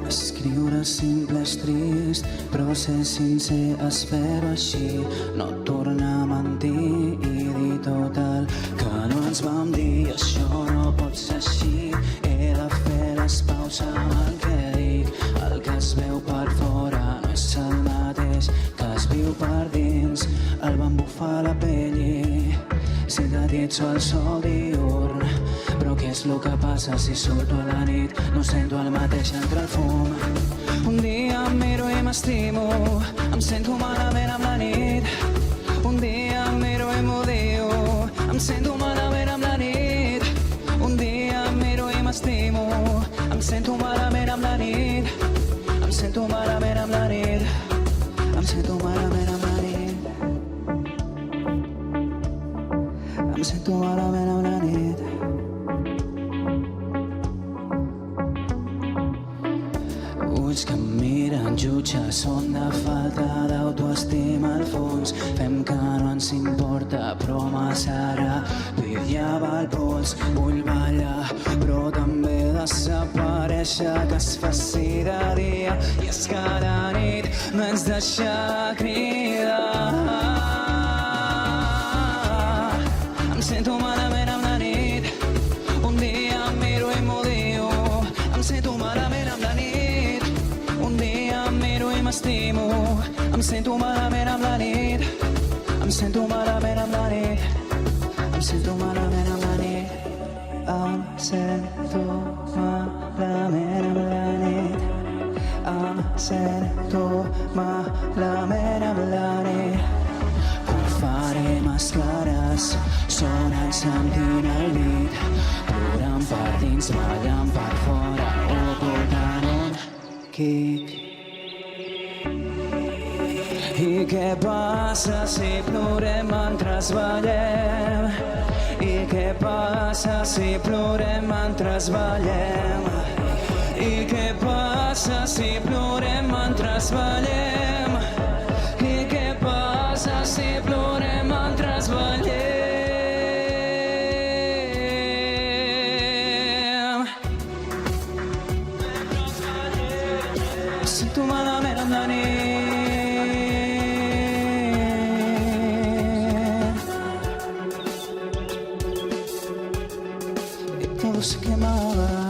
Escriure simple és trist, però ser sincer espero així no tornar a mentir i dir tot el que no ens vam dir. Això no pot ser així, he de fer les paus amb el que dic. El que es veu per fora no és el mateix que es viu per dins. El van bufar la pell i sintetitzo el sol diurn. Però què és el que passa si surto a la nit? No sento el mateix entre el fum. Un dia em miro i m'estimo, em sento malament amb la nit. Un dia em miro i m'odio, em sento malament amb la nit. Un dia em miro i m'estimo, em sento malament amb la nit. Em sento malament amb la nit. Em sento malament amb la nit. Em sento malament amb la nit. Ulls que em miren, jutges, són de falta d'autoestima al fons. Fem que no ens importa, però massa ràpid ja va el pols. Vull ballar, però també desaparèixer, que es faci de dia. I és que la nit no ens deixa cridar. Em sento malament amb la nit. Un dia em miro i m'odio, em sento malament amb la nit. Un dia em miro i m'estimo, em sento malament amb la nit. Em sento malament amb la nit. Em sento malament amb la nit. Em sento malament amb la nit. Em sento malament amb la nit. Faré més clares, sonant sentint el beat, plorant per dins, ballant per fora o portant un kick. I què passa si plorem mentre ballem? I què passa si plorem mentre ballem? I què passa si plorem mentre ballem? I què passa si plorem mentre ballem? Sento malament amb la nit. I todo se quemaba.